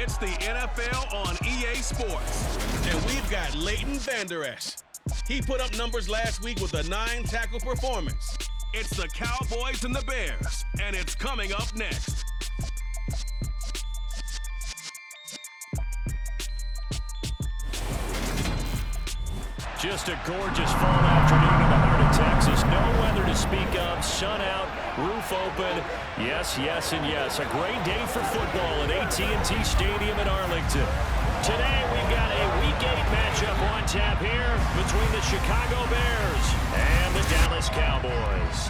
It's the NFL on EA Sports. And we've got Leighton Vander Esch. He put up numbers last week with a 9-tackle performance. It's the Cowboys and the Bears, and it's coming up next. Just a gorgeous fall afternoon in the heart of Texas. No weather to speak of. Sun out, roof open. Yes, yes, and yes. A great day for football at AT&T Stadium in Arlington. Today we've got a Week 8 matchup on tap here between the Chicago Bears and the Dallas Cowboys.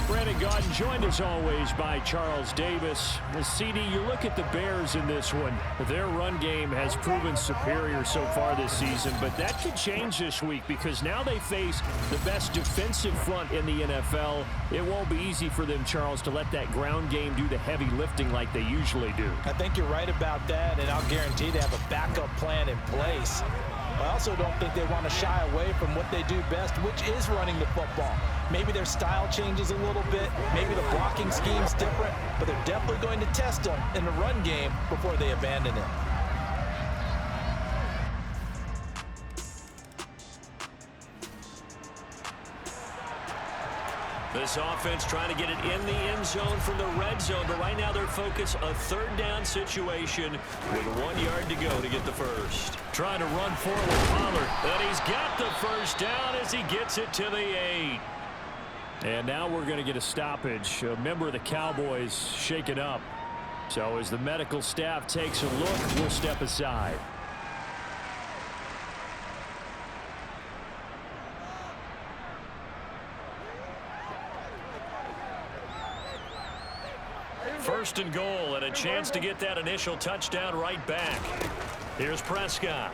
Brandon Gaudin joined as always by Charles Davis. CD, you look at the Bears in this one. Their run game has proven superior so far this season, but that could change this week because now they face the best defensive front in the NFL. It won't be easy for them, Charles, to let that ground game do the heavy lifting like they usually do. I think you're right about that, and I'll guarantee they have a backup plan in place. I also don't think they want to shy away from what they do best, which is running the football. Maybe their style changes a little bit. Maybe the blocking scheme's different, but they're definitely going to test them in the run game before they abandon it. This offense trying to get it in the end zone from the red zone, but right now they're focused a third down situation with 1 yard to go to get the first. Trying to run forward, Pollard, and he's got the first down as he gets it to the 8. And now we're going to get a stoppage. A member of the Cowboys shaken up. So as the medical staff takes a look, we'll step aside. First and goal, and a chance to get that initial touchdown right back. Here's Prescott.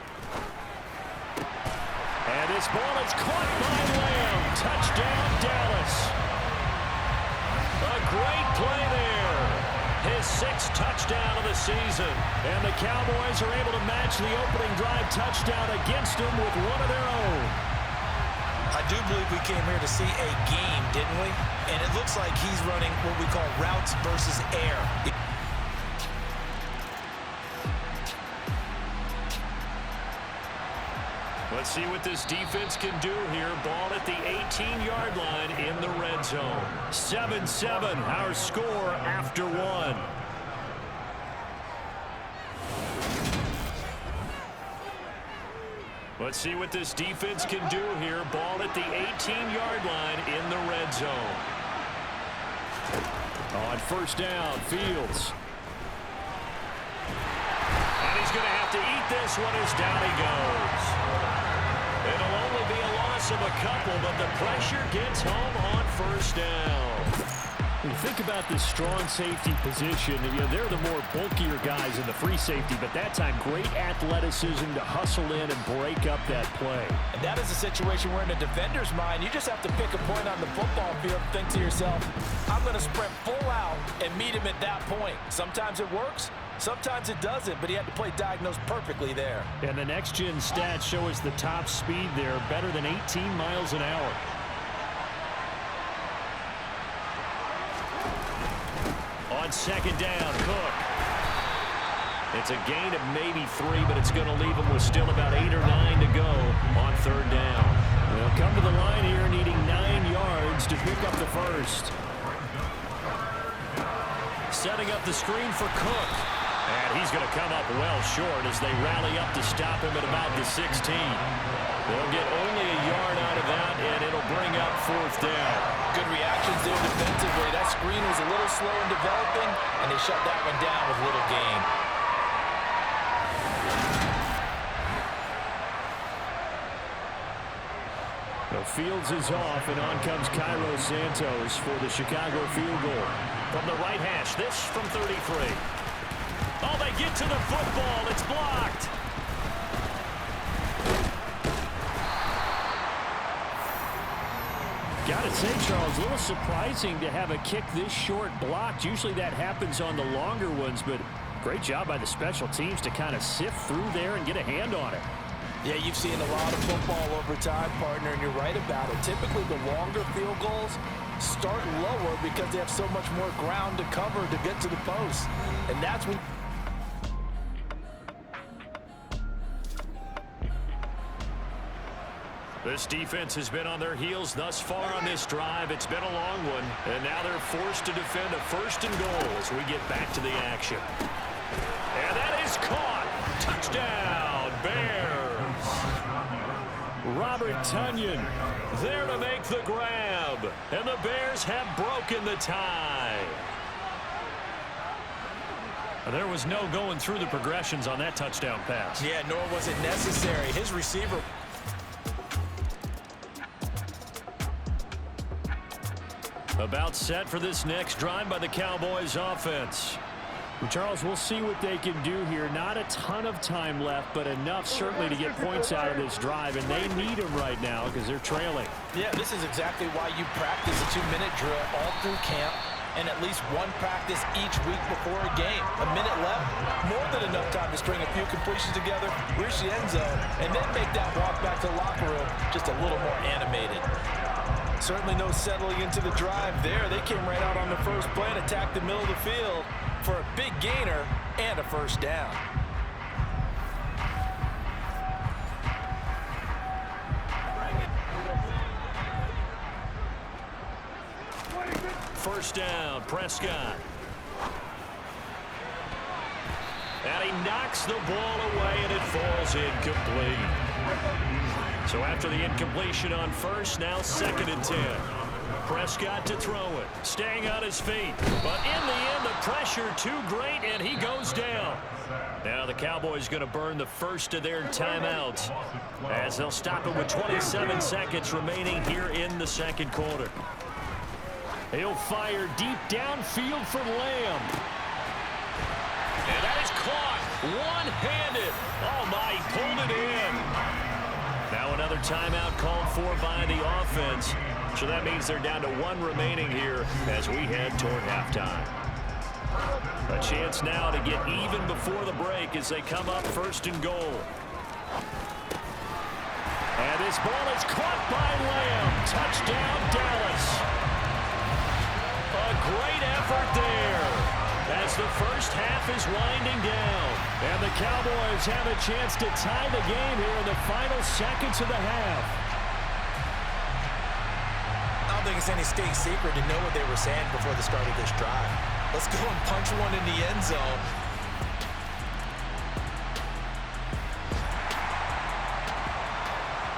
And this ball is caught by Lamb. Touchdown, Dallas. A great play there. His 6th touchdown of the season. And the Cowboys are able to match the opening drive touchdown against them with one of their own. I do believe we came here to see a game, didn't we? And it looks like he's running what we call routes versus air. Let's see what this defense can do here. Ball at the 18-yard line in the red zone. 7-7, our score after 1. Let's see what this defense can do here. Ball at the 18-yard line in the red zone. On first down, Fields. And he's going to have to eat this one as down he goes. It'll only be a loss of a couple, but the pressure gets home on first down. When you think about this strong safety position, they're the more bulkier guys in the free safety, but that time great athleticism to hustle in and break up that play. And that is a situation where in a defender's mind, you just have to pick a point on the football field and think to yourself, I'm going to sprint full out and meet him at that point. Sometimes it works, sometimes it doesn't, but he had to play diagnosed perfectly there. And the next-gen stats show us the top speed there, better than 18 miles an hour. On second down, Cook. It's a gain of maybe 3, but it's going to leave him with still about 8 or 9 to go on third down. They'll come to the line here needing 9 yards to pick up the first. Setting up the screen for Cook. And he's going to come up well short as they rally up to stop him at about the 16. They'll get only a yard out of that, and it'll bring up fourth down. Good reactions there defensively. That screen was a little slow in developing, and they shut that one down with little gain. The Fields is off, and on comes Cairo Santos for the Chicago field goal. From the right hash, this from 33. Oh, they get to the football. It's blocked. Got to say, Charles, a little surprising to have a kick this short blocked. Usually that happens on the longer ones, but great job by the special teams to kind of sift through there and get a hand on it. Yeah, you've seen a lot of football over time, partner, and you're right about it. Typically, the longer field goals start lower because they have so much more ground to cover to get to the post. And that's when... This defense has been on their heels thus far on this drive. It's been a long one, and now they're forced to defend a 1st and goal as we get back to the action. And that is caught. Touchdown, Bears. Robert Tonyan there to make the grab, and the Bears have broken the tie. There was no going through the progressions on that touchdown pass. Yeah, nor was it necessary. His receiver... About set for this next drive by the Cowboys offense. Charles, we'll see what they can do here. Not a ton of time left, but enough certainly to get points out of this drive, and they need them right now because they're trailing. Yeah, this is exactly why you practice a 2-minute drill all through camp and at least one practice each week before a game. A minute left, more than enough time to string a few completions together, reach the end zone, and then make that walk back to the locker room just a little more animated. Certainly no settling into the drive there. They came right out on the first play and attacked the middle of the field for a big gainer and a 1st down. First down, Prescott. And he knocks the ball away, and it falls incomplete. So after the incompletion on first, now 2nd and 10. Prescott to throw it, staying on his feet. But in the end, the pressure too great, and he goes down. Now the Cowboys going to burn the first of their timeouts as they'll stop it with 27 seconds remaining here in the 2nd quarter. He'll fire deep downfield for Lamb. And that is caught one-handed. Oh, my, he pulled it in. Now another timeout called for by the offense. So that means they're down to 1 remaining here as we head toward halftime. A chance now to get even before the break as they come up 1st and goal. And this ball is caught by Lamb. Touchdown, Dallas. A great effort there as the first half is winding down. And the Cowboys have a chance to tie the game here in the final seconds of the half. I don't think it's any state secret to know what they were saying before the start of this drive. Let's go and punch one in the end zone.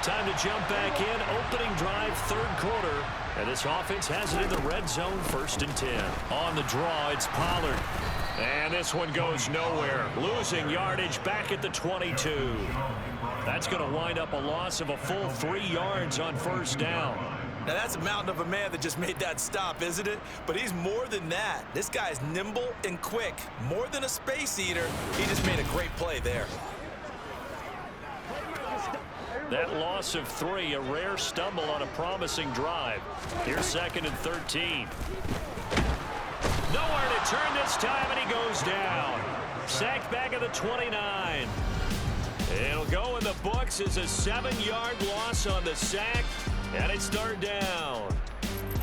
Time to jump back in. Opening drive, 3rd quarter. And this offense has it in the red zone, 1st and 10. On the draw, it's Pollard. And this one goes nowhere. Losing yardage back at the 22. That's going to wind up a loss of a full 3 yards on 1st down. Now, that's a mountain of a man that just made that stop, isn't it? But he's more than that. This guy's nimble and quick. More than a space eater. He just made a great play there. That loss of 3, a rare stumble on a promising drive. Here's 2nd and 13. Nowhere to turn this time, and he goes down. Sacked back at the 29. It'll go in the books as a 7-yard loss on the sack, and it's 3rd down.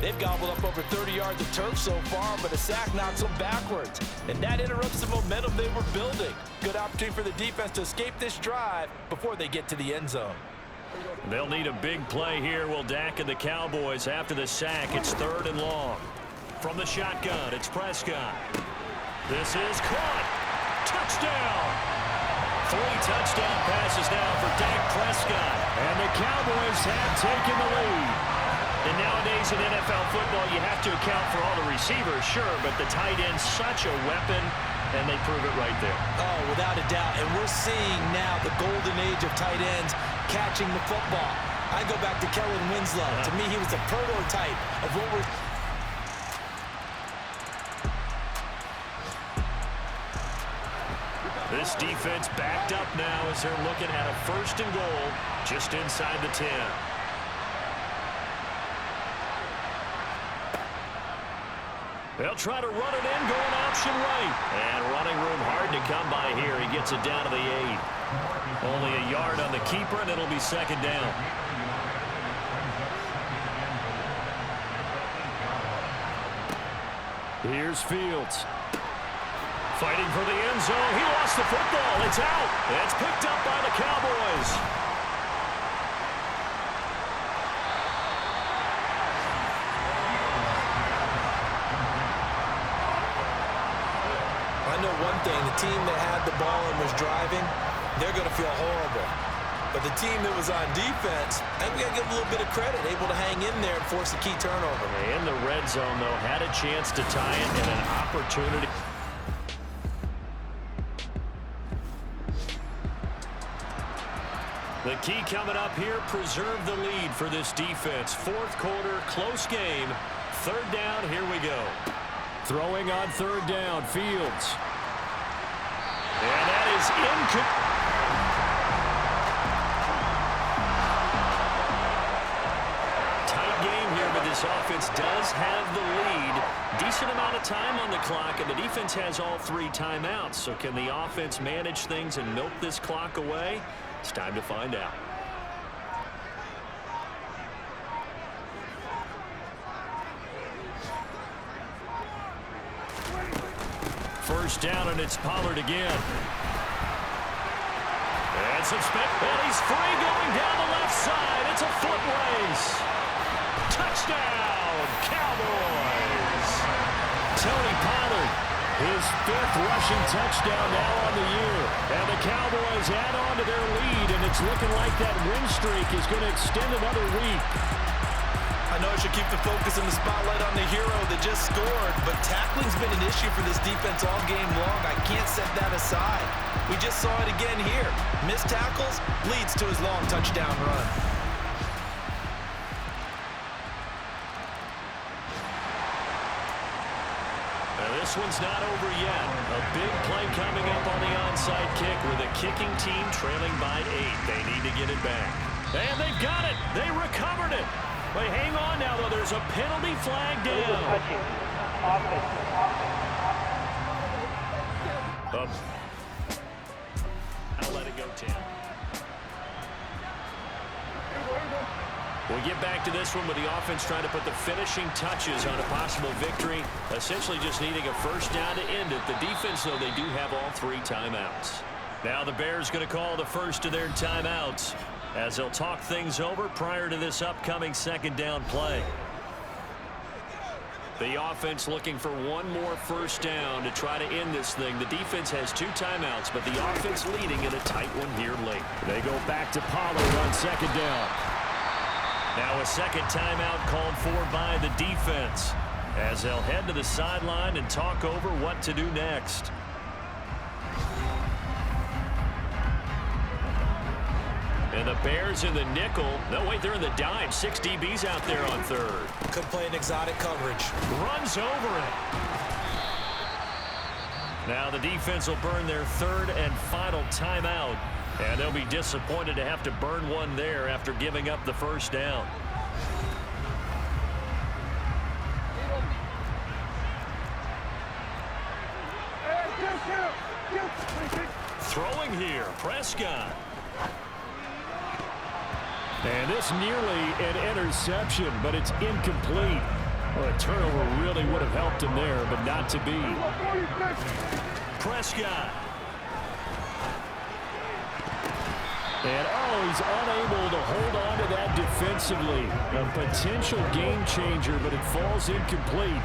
They've gobbled up over 30 yards of turf so far, but a sack knocks them backwards. And that interrupts the momentum they were building. Good opportunity for the defense to escape this drive before they get to the end zone. They'll need a big play here, will Dak and the Cowboys after the sack. It's 3rd and long. From the shotgun, it's Prescott. This is caught. Touchdown! 3 touchdown passes now for Dak Prescott. And the Cowboys have taken the lead. And nowadays in NFL football, you have to account for all the receivers, sure, but the tight end's such a weapon, and they prove it right there. Oh, without a doubt. And we're seeing now the golden age of tight ends catching the football. I go back to Kellen Winslow. To me, he was a prototype of what we're... This defense backed up now as they're looking at a 1st and goal just inside the 10. They'll try to run it in, going option right. And running room hard to come by here. He gets it down to the 8. Only a yard on the keeper, and it'll be 2nd down. Here's Fields. Fighting for the end zone. He lost the football. It's out. It's picked up by the Cowboys. I know one thing. The team that had the ball and was driving, they're going to feel horrible. But the team that was on defense, I think we got to give them a little bit of credit, able to hang in there and force a key turnover. In the red zone, though, had a chance to tie it and an opportunity. The key coming up here, preserve the lead for this defense. Fourth quarter, close game. Third down, here we go. Throwing on third down, Fields. And that is incomplete. Tight game here, but this offense does have the lead. Decent amount of time on the clock, and the defense has all 3 timeouts. So can the offense manage things and milk this clock away? It's time to find out. First down, and it's Pollard again. And some and he's free going down the left side. It's a foot race. Touchdown, Cowboys. Tony Pollard, his 5th rushing touchdown now on the year. And the Cowboys add on to their lead, and it's looking like that win streak is going to extend another week. I know I should keep the focus and the spotlight on the hero that just scored, but tackling's been an issue for this defense all game long. I can't set that aside. We just saw it again here. Missed tackles leads to his long touchdown run. This one's not over yet. A big play coming up on the onside kick with a kicking team trailing by 8. They need to get it back. And they've got it. They recovered it. But hang on now, though. There's a penalty flag down. I'll let it go, Tim. We'll get back to this one with the offense trying to put the finishing touches on a possible victory. Essentially just needing a first down to end it. The defense, though, they do have all 3 timeouts. Now the Bears going to call the first of their timeouts as they'll talk things over prior to this upcoming second down play. The offense looking for one more first down to try to end this thing. The defense has 2 timeouts, but the offense leading in a tight one here late. They go back to Pollard on second down. Now a second timeout called for by the defense as they'll head to the sideline and talk over what to do next. And the Bears in the nickel. No, wait, they're in the dime. 6 DBs out there on third. Could play an exotic coverage. Runs over it. Now the defense will burn their 3rd and final timeout. And they'll be disappointed to have to burn one there after giving up the first down. Throwing here, Prescott. And this nearly an interception, but it's incomplete. Well, a turnover really would have helped him there, but not to be. Prescott. And, he's unable to hold on to that defensively. A potential game changer, but it falls incomplete.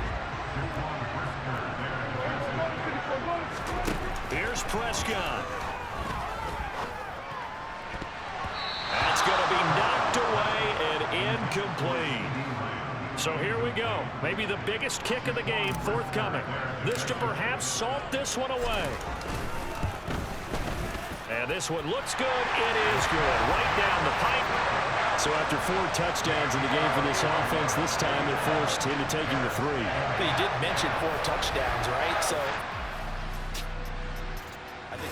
Here's Prescott. That's going to be knocked away and incomplete. So here we go. Maybe the biggest kick of the game forthcoming. This to perhaps salt this one away. And this one looks good. It is good. Right down the pipe. So after 4 touchdowns in the game for this offense, this time they're forced into taking the 3. But you did mention 4 touchdowns, right? So I think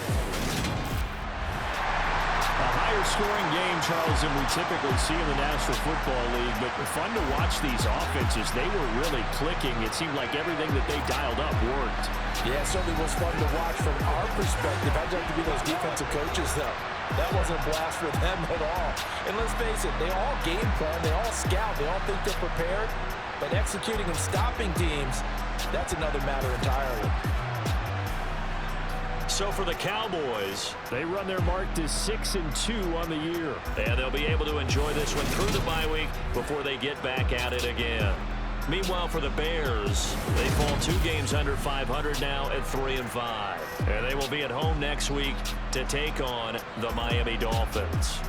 a higher scoring game, Charles, than we typically see in the National Football League. But fun to watch these offenses. They were really clicking. It seemed like everything that they dialed up worked. Yeah, it certainly was fun to watch from our perspective. I'd like to be those defensive coaches, though. That wasn't a blast for them at all. And let's face it, they all game plan, they all scout, they all think they're prepared. But executing and stopping teams, that's another matter entirely. So for the Cowboys, they run their mark to 6-2 on the year. And they'll be able to enjoy this one through the bye week before they get back at it again. Meanwhile, for the Bears, they fall 2 games under 500 now at 3-5. And they will be at home next week to take on the Miami Dolphins.